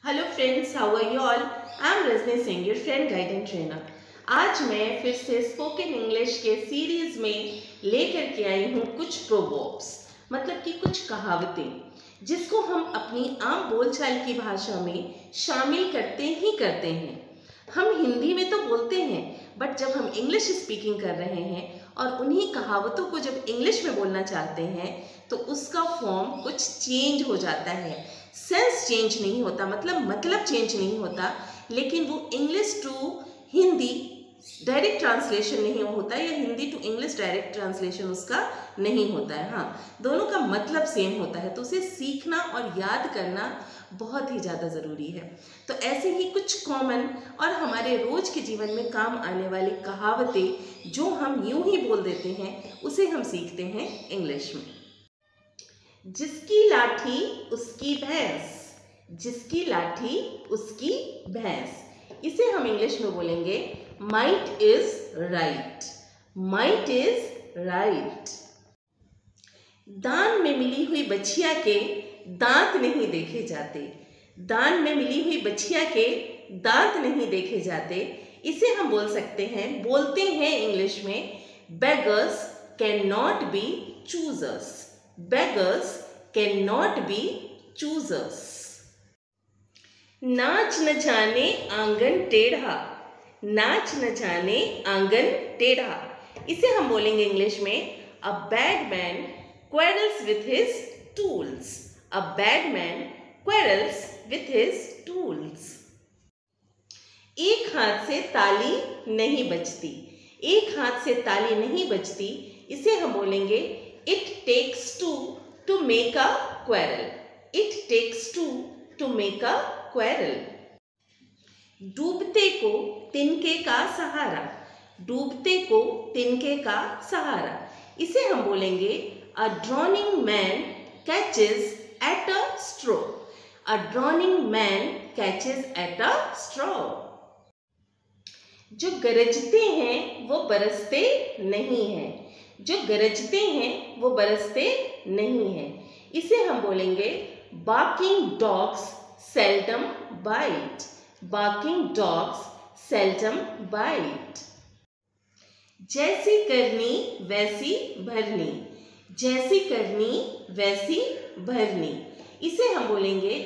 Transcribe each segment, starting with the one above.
Hello friends, how are you all? I am Rajni Singh, your friend guide and trainer. आज मैं फिर से spoken English के सीरीज में लेकर के आई हूँ कुछ प्रोवर्ब्स, मतलब कि कुछ कहावतें, जिसको हम अपनी आम बोलचाल की भाषा में शामिल करते ही करते हैं। हम हिंदी में तो बोलते हैं, बट जब हम इंग्लिश स्पीकिंग कर रहे हैं और उन्हीं कहावतों को जब इंग्लिश में बोलना चाहते हैं तो उसका फॉर्म कुछ चेंज हो जाता है। सेंस चेंज नहीं होता, मतलब चेंज नहीं होता, लेकिन वो English to Hindi direct translation नहीं होता या Hindi to English direct translation उसका नहीं होता है। हाँ, दोनों का मतलब सेम होता है, तो उसे सीखना और याद करना बहुत ही ज़्यादा ज़रूरी है। तो ऐसे ही कुछ कॉमन और हमारे रोज के जीवन में काम आने वाली कहावतें जो हम यूं ही बोल देते हैं, उसे हम सीखते हैं इंग्लिश में। जिसकी लाठी उसकी भैंस, जिसकी लाठी उसकी भैंस, इसे हम इंग्लिश में बोलेंगे might is right, might is right. दान में मिली हुई बछिया के दांत नहीं देखे जाते, दान में मिली हुई बछिया के दांत नहीं देखे जाते, इसे हम बोलते हैं इंग्लिश में beggars cannot be choosers, beggars cannot be choosers। नाच न जाने आंगन टेढ़ा, नाच न जाने आंगन टेढ़ा, इसे हम बोलेंगे इंग्लिश में a bad man quarrels with his tools, a bad man quarrels with his tools। एक हाथ से ताली नहीं बजती, एक हाथ से ताली नहीं बजती, इसे हम बोलेंगे it takes two to make a quarrel, it takes two to make a quarrel। डूबते को तिनके का सहारा, डूबते को तिनके का सहारा, इसे हम बोलेंगे a drowning man catches at a straw, a drowning man catches at a straw। जो गरजते हैं वो बरसते नहीं हैं, जो गरजते हैं वो बरसते नहीं हैं, इसे हम बोलेंगे barking dogs seldom bite, barking dogs seldom bite। जैसी करनी वैसी भरनी, जैसी करनी वैसी भरनी, इसे हम बोलेंगे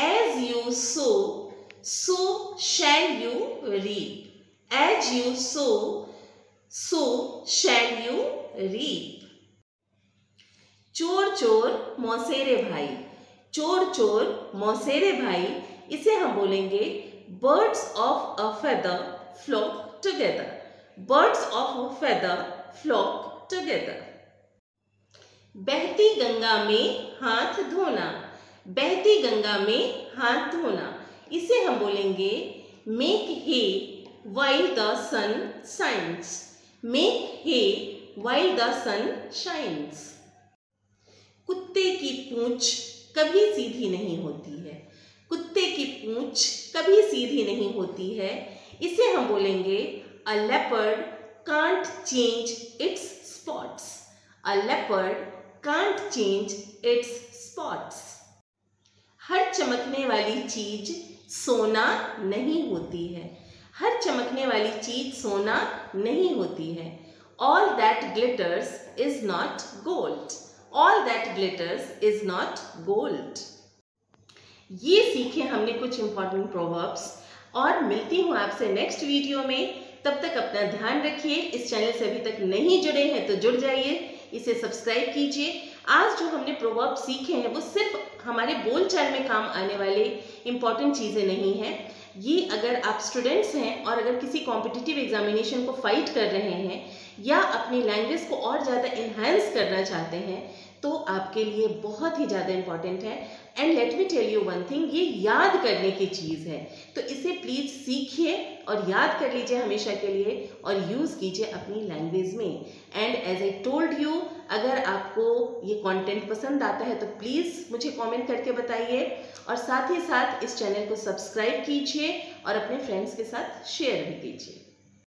as you sow so shall you reap, as you sow so shall you reap। चोर चोर मौसेरे भाई, चोर चोर मौसेरे भाई, इसे हम बोलेंगे birds of a feather flock together, birds of a feather flock together। बहती गंगा में हाथ धोना, बहती गंगा में हाथ धोना, इसे हम बोलेंगे make hay while the sun shines, make hay while the sun shines। कुत्ते की पूंछ कभी सीधी नहीं होती है, कुत्ते की पूंछ कभी सीधी नहीं होती है, इसे हम बोलेंगे a leopard can't change its spots, a leopard can't change its spots। हर चमकने वाली चीज सोना नहीं होती है, हर चमकने वाली चीज सोना नहीं होती है। All that glitters is not gold, all that glitters is not gold। ये सीखे हमने कुछ इंपॉर्टेंट प्रोवर्ब्स, और मिलती हूँ आपसे नेक्स्ट वीडियो में। तब तक अपना ध्यान रखिए। इस चैनल से अभी तक नहीं जुड़े हैं तो जुड़ जाइए, इसे सब्सक्राइब कीजिए। आज जो हमने प्रोवर्ब सीखे हैं वो सिर्फ हमारे बोलचाल में काम आने वाले इंपॉर्टेंट चीज़ें नहीं हैं। ये अगर आप स्टूडेंट्स हैं और अगर किसी कॉम्पिटिटिव एग्जामिनेशन को फाइट कर रहे हैं या अपनी लैंग्वेज को और ज़्यादा इन्हांस करना चाहते हैं तो आपके लिए बहुत ही ज़्यादा इम्पॉर्टेंट है। And let me tell you one thing, ये याद करने की चीज़ है, तो इसे प्लीज़ सीखिए और याद कर लीजिए हमेशा के लिए और यूज़ कीजिए अपनी लैंग्वेज में। And as I told you, अगर आपको ये कंटेंट पसंद आता है तो प्लीज़ मुझे कमेंट करके बताइए, और साथ ही साथ इस चैनल को सब्सक्राइब कीजिए और अपने फ्रेंड्स के साथ शेयर भी कीजिए।